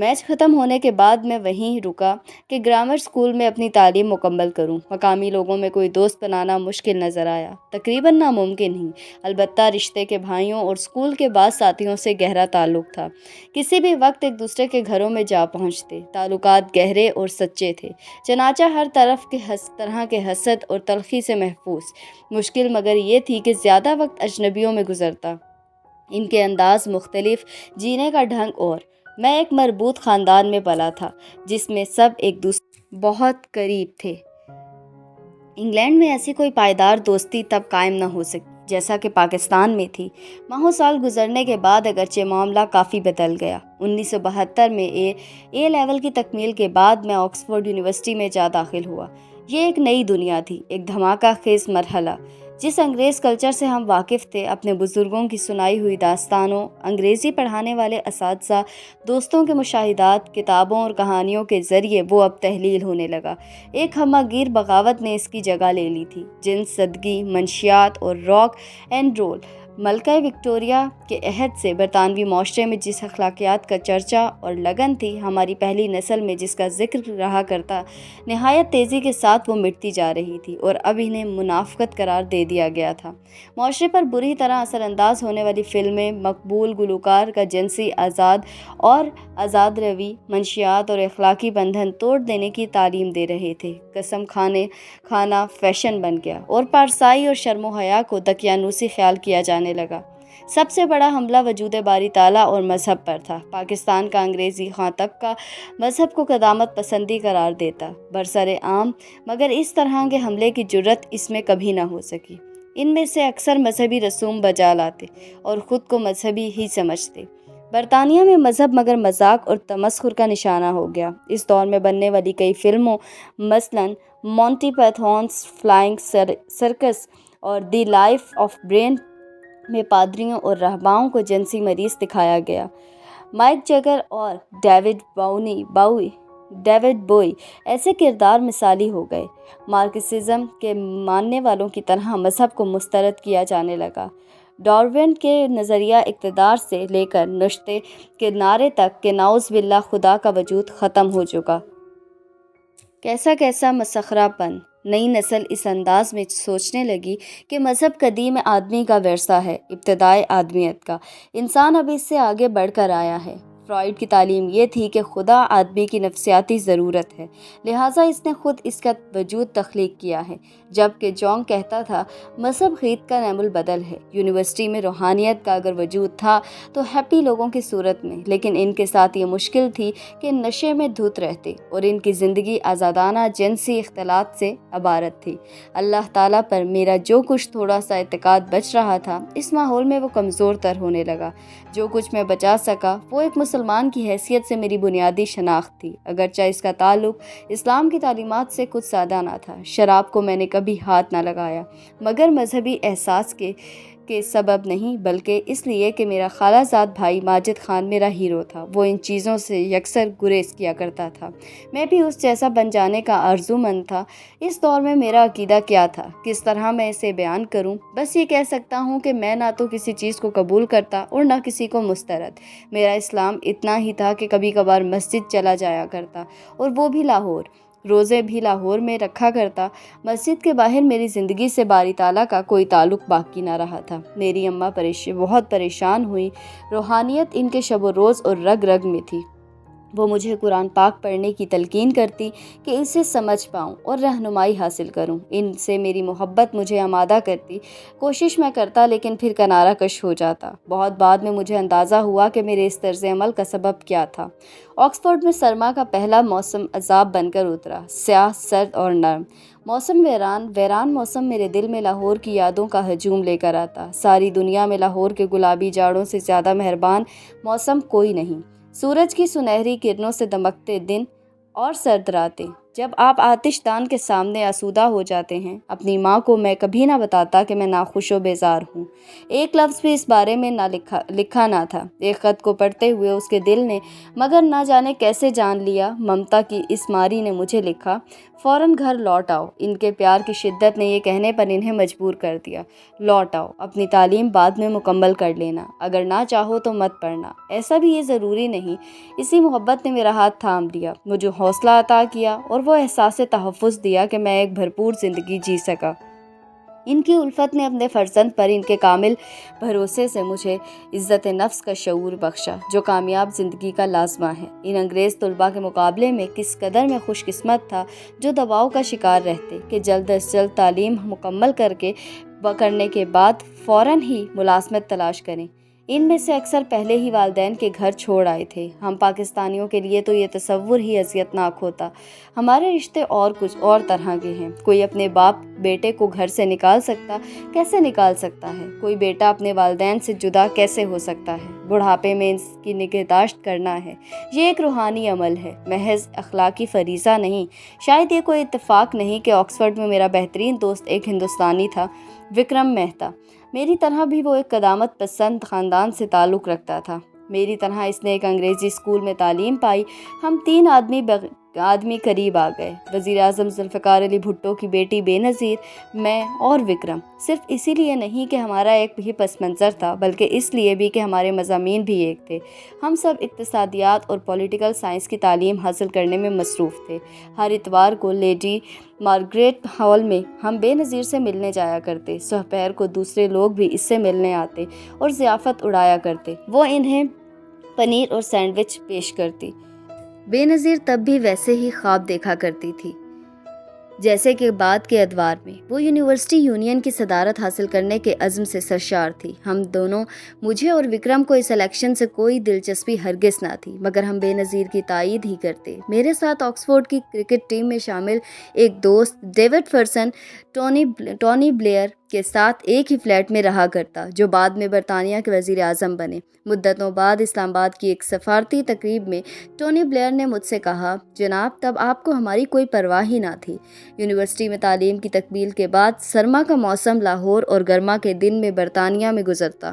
Match ختم ہونے کے بعد میں وہیں رکا کہ گرامر اسکول میں اپنی تعلیم مکمل کروں۔ مقامی لوگوں میں کوئی دوست بنانا مشکل نظر آیا، تقریباً ناممکن ہی۔ البتہ رشتے کے بھائیوں اور اسکول کے بعض ساتھیوں سے گہرا تعلق تھا۔ کسی بھی وقت ایک دوسرے کے گھروں میں جا پہنچتے۔ تعلقات گہرے اور سچے تھے، چنانچہ ہر طرح کے حسد اور تلخی سے محفوظ۔ مشکل مگر یہ تھی کہ زیادہ وقت اجنبیوں میں گزرتا، ان کے انداز مختلف، جینے کا ڈھنگ اور۔ میں ایک مربوط خاندان میں پلا تھا جس میں سب ایک دوسرے بہت قریب تھے۔ انگلینڈ میں ایسی کوئی پائیدار دوستی تب قائم نہ ہو سکی جیسا کہ پاکستان میں تھی۔ ماہوں سال گزرنے کے بعد اگرچہ معاملہ کافی بدل گیا۔ 1972 میں اے لیول کی تکمیل کے بعد میں آکسفورڈ یونیورسٹی میں جا داخل ہوا۔ یہ ایک نئی دنیا تھی، ایک دھماکہ خیز مرحلہ۔ جس انگریز کلچر سے ہم واقف تھے، اپنے بزرگوں کی سنائی ہوئی داستانوں، انگریزی پڑھانے والے اساتذہ، دوستوں کے مشاہدات، کتابوں اور کہانیوں کے ذریعے وہ اب تحلیل ہونے لگا۔ ایک ہمہ گیر بغاوت نے اس کی جگہ لے لی تھی۔ جنس زدگی، منشیات اور راک اینڈ رول۔ ملکہ وکٹوریہ کے عہد سے برطانوی معاشرے میں جس اخلاقیات کا چرچا اور لگن تھی، ہماری پہلی نسل میں جس کا ذکر رہا کرتا، نہایت تیزی کے ساتھ وہ مٹتی جا رہی تھی اور اب انہیں منافقت قرار دے دیا گیا تھا۔ معاشرے پر بری طرح اثر انداز ہونے والی فلمیں، مقبول گلوکار کا جنسی آزاد روی، منشیات اور اخلاقی بندھن توڑ دینے کی تعلیم دے رہے تھے۔ قسم کھانا فیشن بن گیا اور پارسائی اور شرم و حیا کو دقیانوسی خیال کیا جانے لگا۔ سب سے بڑا حملہ وجود باری تعالیٰ اور مذہب پر تھا۔ پاکستان کا انگریزی خواہ طبقہ مذہب کو قدامت پسندی قرار دیتا برسر عام، مگر اس طرح کے حملے کی جرأت اس میں کبھی نہ ہو سکی۔ ان میں سے اکثر مذہبی رسوم بجا لاتے اور خود کو مذہبی ہی سمجھتے۔ برطانیہ میں مذہب مگر مذاق اور تمسخر کا نشانہ ہو گیا۔ اس دور میں بننے والی کئی فلموں، مثلاً مونٹی پیتھون's فلائنگ سرکس اور دی لائف آف برائن میں پادریوں اور راہباؤں کو جنسی مریض دکھایا گیا۔ مائک جگر اور ڈیوڈ بوئی ایسے کردار مثالی ہو گئے۔ مارکسزم کے ماننے والوں کی طرح مذہب کو مسترد کیا جانے لگا۔ ڈارون کے نظریہ اقتدار سے لے کر نشتے کے نعرے تک کہ نعوذ باللہ خدا کا وجود ختم ہو چکا۔ کیسا مسخرہ پن! نئی نسل اس انداز میں سوچنے لگی کہ مذہب قدیم آدمی کا ورثہ ہے، ابتدائے آدمیت کا۔ انسان اب اس سے آگے بڑھ کر آیا ہے۔ فرائیڈ کی تعلیم یہ تھی کہ خدا آدمی کی نفسیاتی ضرورت ہے، لہٰذا اس نے خود اس کا وجود تخلیق کیا ہے، جبکہ جونگ کہتا تھا مذہب خیت کا نعم البدل ہے۔ یونیورسٹی میں روحانیت کا اگر وجود تھا تو ہیپی لوگوں کی صورت میں، لیکن ان کے ساتھ یہ مشکل تھی کہ نشے میں دھت رہتے اور ان کی زندگی آزادانہ جنسی اختلاط سے عبارت تھی۔ اللہ تعالیٰ پر میرا جو کچھ تھوڑا سا اعتقاد بچ رہا تھا، اس ماحول میں وہ کمزور تر ہونے لگا۔ جو کچھ میں بچا سکا وہ ایک مسلمان کی حیثیت سے میری بنیادی شناخت تھی، اگرچہ اس کا تعلق اسلام کی تعلیمات سے کچھ سادہ نہ تھا۔ شراب کو میں نے کبھی ہاتھ نہ لگایا، مگر مذہبی احساس کے سبب نہیں، بلکہ اس لیے کہ میرا خالہ زاد بھائی ماجد خان میرا ہیرو تھا۔ وہ ان چیزوں سے یکسر گریز کیا کرتا تھا۔ میں بھی اس جیسا بن جانے کا آرزومند تھا۔ اس دور میں میرا عقیدہ کیا تھا، کس طرح میں اسے بیان کروں؟ بس یہ کہہ سکتا ہوں کہ میں نہ تو کسی چیز کو قبول کرتا اور نہ کسی کو مسترد۔ میرا اسلام اتنا ہی تھا کہ کبھی کبھار مسجد چلا جایا کرتا، اور وہ بھی لاہور۔ روزے بھی لاہور میں رکھا کرتا۔ مسجد کے باہر میری زندگی سے باری تعالیٰ کا کوئی تعلق باقی نہ رہا تھا۔ میری اماں بہت پریشان ہوئی۔ روحانیت ان کے شب و روز اور رگ رگ میں تھی۔ وہ مجھے قرآن پاک پڑھنے کی تلقین کرتی کہ اسے سمجھ پاؤں اور رہنمائی حاصل کروں۔ ان سے میری محبت مجھے آمادہ کرتی۔ کوشش میں کرتا لیکن پھر کنارہ کش ہو جاتا۔ بہت بعد میں مجھے اندازہ ہوا کہ میرے اس طرز عمل کا سبب کیا تھا۔ آکسفورڈ میں سرما کا پہلا موسم عذاب بن کر اترا، سیاہ، سرد اور نرم۔ موسم ویران موسم میرے دل میں لاہور کی یادوں کا ہجوم لے کر آتا۔ ساری دنیا میں لاہور کے گلابی جاڑوں سے زیادہ مہربان موسم کوئی نہیں۔ سورج کی سنہری کرنوں سے دمکتے دن اور سرد راتیں، جب آپ آتش دان کے سامنے آسودہ ہو جاتے ہیں، اپنی ماں کو میں کبھی نہ بتاتا کہ میں ناخوش و بیزار ہوں۔ ایک لفظ بھی اس بارے میں نہ لکھا نہ تھا۔ ایک خط کو پڑھتے ہوئے اس کے دل نے مگر نہ جانے کیسے جان لیا۔ ممتا کی اس ماری نے مجھے لکھا، فوراً گھر لوٹ آؤ۔ ان کے پیار کی شدت نے یہ کہنے پر انہیں مجبور کر دیا، لوٹ آؤ، اپنی تعلیم بعد میں مکمل کر لینا، اگر نہ چاہو تو مت پڑھنا، ایسا بھی یہ ضروری نہیں۔ اسی محبت نے میرا ہاتھ تھام لیا، مجھے حوصلہ عطا کیا اور وہ احساس تحفظ دیا کہ میں ایک بھرپور زندگی جی سکا۔ ان کی الفت نے اپنے فرزند پر ان کے کامل بھروسے سے مجھے عزت نفس کا شعور بخشا، جو کامیاب زندگی کا لازمہ ہے۔ ان انگریز طلباء کے مقابلے میں کس قدر میں خوش قسمت تھا جو دباؤ کا شکار رہتے کہ جلد از جلد تعلیم مکمل کرنے کے بعد فوراً ہی ملازمت تلاش کریں۔ ان میں سے اکثر پہلے ہی والدین کے گھر چھوڑ آئے تھے۔ ہم پاکستانیوں کے لیے تو یہ تصور ہی اذیت ناک ہوتا۔ ہمارے رشتے اور کچھ اور طرح کے ہیں۔ کوئی اپنے باپ بیٹے کو گھر سے نکال سکتا، کیسے نکال سکتا ہے؟ کوئی بیٹا اپنے والدین سے جدا کیسے ہو سکتا ہے؟ بڑھاپے میں اس کی نگہداشت کرنا ہے، یہ ایک روحانی عمل ہے، محض اخلاقی فریضہ نہیں۔ شاید یہ کوئی اتفاق نہیں کہ آکسفورڈ میں میرا بہترین دوست ایک ہندوستانی تھا، وکرم مہتا۔ میری طرح بھی وہ ایک قدامت پسند خاندان سے تعلق رکھتا تھا۔ میری طرح اس نے ایک انگریزی اسکول میں تعلیم پائی۔ ہم 3 آدمی قریب آ گئے، وزیر اعظم ذوالفقار علی بھٹو کی بیٹی بے نظیر، میں اور وکرم۔ صرف اسی لیے نہیں کہ ہمارا ایک ہی پس منظر تھا، بلکہ اس لیے بھی کہ ہمارے مضامین بھی ایک تھے۔ ہم سب اقتصادیات اور پولیٹیکل سائنس کی تعلیم حاصل کرنے میں مصروف تھے۔ ہر اتوار کو لیڈی مارگریٹ ہال میں ہم بے نظیر سے ملنے جایا کرتے۔ دوپہر کو دوسرے لوگ بھی اس سے ملنے آتے اور ضیافت اڑایا کرتے۔ وہ انہیں پنیر اور سینڈوچ پیش کرتی۔ بے نظیر تب بھی ویسے ہی خواب دیکھا کرتی تھی جیسے کہ بعد کے ادوار میں۔ وہ یونیورسٹی یونین کی صدارت حاصل کرنے کے عزم سے سرشار تھی۔ ہم دونوں، مجھے اور وکرم کو اس الیکشن سے کوئی دلچسپی ہرگز نہ تھی، مگر ہم بے نظیر کی تائید ہی کرتے۔ میرے ساتھ آکسفورڈ کی کرکٹ ٹیم میں شامل ایک دوست ڈیوڈ فرسن ٹونی بلیئر کے ساتھ ایک ہی فلیٹ میں رہا کرتا، جو بعد میں برطانیہ کے وزیر اعظم بنے۔ مدتوں بعد اسلام آباد کی ایک سفارتی تقریب میں ٹونی بلیئر نے مجھ سے کہا، جناب تب آپ کو ہماری کوئی پرواہ ہی نہ تھی۔ یونیورسٹی میں تعلیم کی تکمیل کے بعد سرما کا موسم لاہور اور گرما کے دن میں برطانیہ میں گزرتا،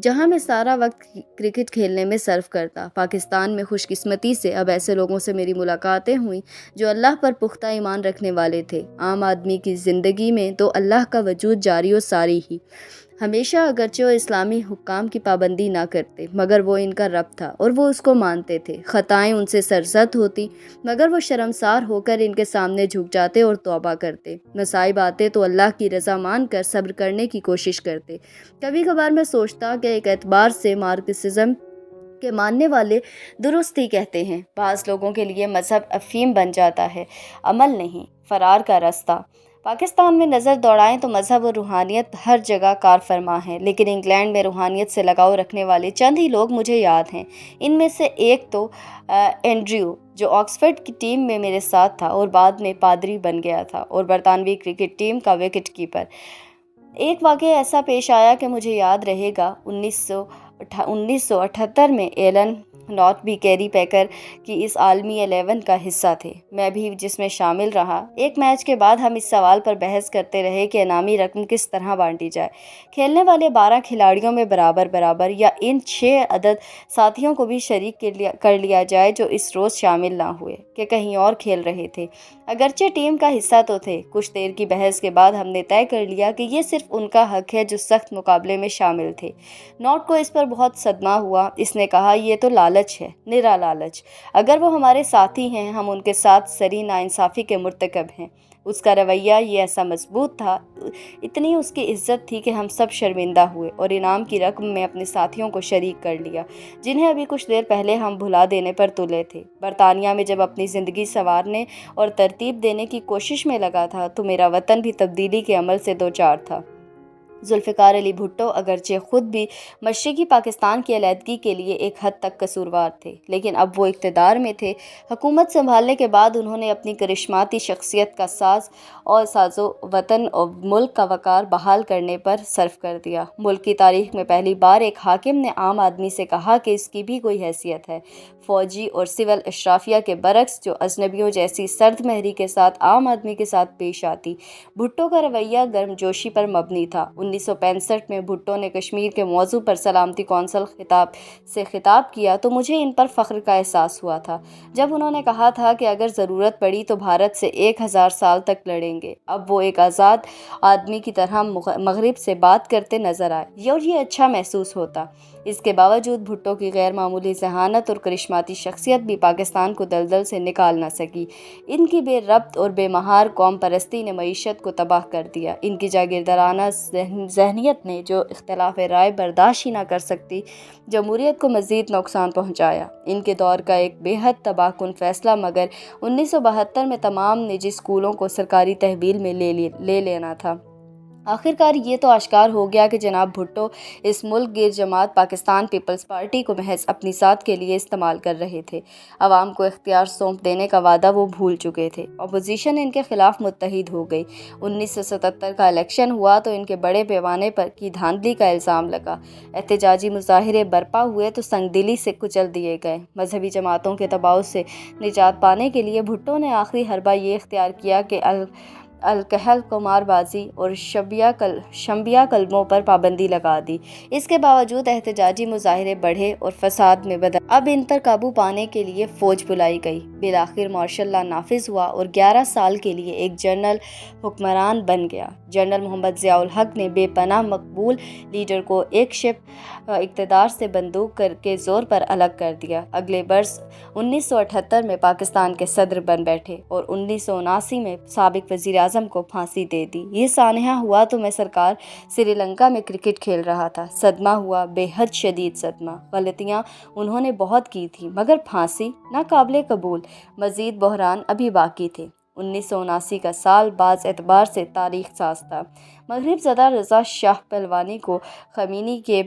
جہاں میں سارا وقت کرکٹ کھیلنے میں صرف کرتا۔ پاکستان میں خوش قسمتی سے اب ایسے لوگوں سے میری ملاقاتیں ہوئیں جو اللہ پر پختہ ایمان رکھنے والے تھے۔ عام آدمی کی زندگی میں تو اللہ کا وجود جاری و ساری ہی ہمیشہ، اگرچہ وہ اسلامی حکام کی پابندی نہ کرتے، مگر وہ ان کا رب تھا اور وہ اس کو مانتے تھے۔ خطائیں ان سے سرزد ہوتی، مگر وہ شرمسار ہو کر ان کے سامنے جھک جاتے اور توبہ کرتے۔ مصائب آتے تو اللہ کی رضا مان کر صبر کرنے کی کوشش کرتے۔ کبھی کبھار میں سوچتا کہ ایک اعتبار سے مارکسزم کے ماننے والے درست ہی کہتے ہیں، بعض لوگوں کے لیے مذہب افیم بن جاتا ہے، عمل نہیں، فرار کا راستہ۔ پاکستان میں نظر دوڑائیں تو مذہب اور روحانیت ہر جگہ کار فرما ہے، لیکن انگلینڈ میں روحانیت سے لگاؤ رکھنے والے چند ہی لوگ مجھے یاد ہیں۔ ان میں سے ایک تو اینڈریو، جو آکسفورڈ کی ٹیم میں میرے ساتھ تھا اور بعد میں پادری بن گیا تھا، اور برطانوی کرکٹ ٹیم کا وکٹ کیپر۔ ایک واقعہ ایسا پیش آیا کہ مجھے یاد رہے گا۔ 1978 میں ایلن ناٹ بھی کیری پیکر کی اس عالمی 11 کا حصہ تھے، میں بھی جس میں شامل رہا۔ ایک میچ کے بعد ہم اس سوال پر بحث کرتے رہے کہ انعامی رقم کس طرح بانٹی جائے۔ کھیلنے والے 12 کھلاڑیوں میں برابر یا ان 6 عدد ساتھیوں کو بھی شریک کر لیا جائے جو اس روز شامل نہ ہوئے کہ کہیں اور کھیل رہے تھے، اگرچہ ٹیم کا حصہ تو تھے۔ کچھ دیر کی بحث کے بعد ہم نے طے کر لیا کہ یہ صرف ان کا حق ہے جو سخت مقابلے میں شامل تھے۔ نوٹ کو اس پر بہت صدمہ ہوا۔ اس نے کہا، یہ تو لالچ ہے، نرا لالچ۔ اگر وہ ہمارے ساتھی ہیں، ہم ان کے ساتھ سری ناانصافی کے مرتکب ہیں۔ اس کا رویہ یہ ایسا مضبوط تھا، اتنی اس کی عزت تھی کہ ہم سب شرمندہ ہوئے اور انعام کی رقم میں اپنے ساتھیوں کو شریک کر لیا، جنہیں ابھی کچھ دیر پہلے ہم بھلا دینے پر تلے تھے۔ برطانیہ میں جب اپنی زندگی سنوارنے اور ترتیب دینے کی کوشش میں لگا تھا تو میرا وطن بھی تبدیلی کے عمل سے دوچار تھا۔ ذوالفقار علی بھٹو اگرچہ خود بھی مشرقی پاکستان کی علیحدگی کے لیے ایک حد تک قصوروار تھے، لیکن اب وہ اقتدار میں تھے۔ حکومت سنبھالنے کے بعد انہوں نے اپنی کرشماتی شخصیت کا ساز و وطن اور ملک کا وقار بحال کرنے پر صرف کر دیا۔ ملک کی تاریخ میں پہلی بار ایک حاکم نے عام آدمی سے کہا کہ اس کی بھی کوئی حیثیت ہے۔ فوجی اور سول اشرافیہ کے برعکس جو اجنبیوں جیسی سرد مہری کے ساتھ عام آدمی کے ساتھ پیش آتی۔ بھٹو کا رویہ گرم جوشی پر مبنی تھا۔ 1965 میں بھٹو نے کشمیر کے موضوع پر سلامتی کونسل سے خطاب کیا تو مجھے ان پر فخر کا احساس ہوا تھا، جب انہوں نے کہا تھا کہ اگر ضرورت پڑی تو بھارت سے 1000 سال تک لڑیں گے۔ اب وہ ایک آزاد آدمی کی طرح مغرب سے بات کرتے نظر آئے اور یہ اچھا محسوس ہوتا۔ اس کے باوجود بھٹو کی غیر معمولی ذہانت اور کرشماتی شخصیت بھی پاکستان کو دلدل سے نکال نہ سکی۔ ان کی بے ربط اور بے مہار قوم پرستی نے معیشت کو تباہ کر دیا۔ ان کی جاگیردارانہ ذہنیت نے جو اختلاف رائے برداشت ہی نہ کر سکتی، جمہوریت کو مزید نقصان پہنچایا۔ ان کے دور کا ایک بے حد تباہ کن فیصلہ مگر 1972 میں تمام نجی اسکولوں کو سرکاری تحویل میں لے لینا تھا۔ آخرکار یہ تو آشکار ہو گیا کہ جناب بھٹو اس ملک گیر جماعت پاکستان پیپلز پارٹی کو محض اپنی ذات کے لیے استعمال کر رہے تھے۔ عوام کو اختیار سونپ دینے کا وعدہ وہ بھول چکے تھے۔ اپوزیشن ان کے خلاف متحد ہو گئی۔ 1977 کا الیکشن ہوا تو ان کے بڑے پیمانے پر کی دھاندلی کا الزام لگا۔ احتجاجی مظاہرے برپا ہوئے تو سنگ دلی سے کچل دیے گئے۔ مذہبی جماعتوں کے دباؤ سے نجات پانے کے لیے بھٹو نے آخری حربہ یہ اختیار کیا کہ الکحل، قمار بازی اور شنبیہ کلموں پر پابندی لگا دی۔ اس کے باوجود احتجاجی مظاہرے بڑھے اور فساد میں بدل۔ اب ان پر قابو پانے کے لیے فوج بلائی گئی۔ بالآخر مارشل لا نافذ ہوا اور 11 سال کے لیے ایک جنرل حکمران بن گیا۔ جنرل محمد ضیاء الحق نے بے پناہ مقبول لیڈر کو ایک شب اقتدار سے بندوق کے زور پر الگ کر دیا۔ اگلے برس 1978 میں پاکستان کے صدر بن بیٹھے اور 1979 میں سابق وزیر اعظم کو پھانسی دے دی۔ یہ سانحہ ہوا تو میں سرکار سری لنکا میں کرکٹ کھیل رہا تھا۔ صدمہ ہوا، بے حد شدید صدمہ۔ غلطیاں انہوں نے بہت کی تھیں مگر پھانسی ناقابل قبول۔ مزید بحران ابھی باقی تھے۔ 1979 کا سال بعض اعتبار سے تاریخ ساز تھا۔ مغرب زدہ رضا شاہ پہلوانی کو خمینی کے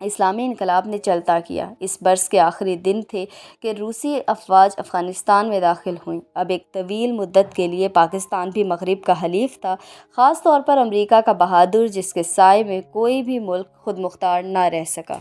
اسلامی انقلاب نے چلتا کیا۔ اس برس کے آخری دن تھے کہ روسی افواج افغانستان میں داخل ہوئیں۔ اب ایک طویل مدت کے لیے پاکستان بھی مغرب کا حلیف تھا، خاص طور پر امریکہ کا بہادر، جس کے سائے میں کوئی بھی ملک خود مختار نہ رہ سکا۔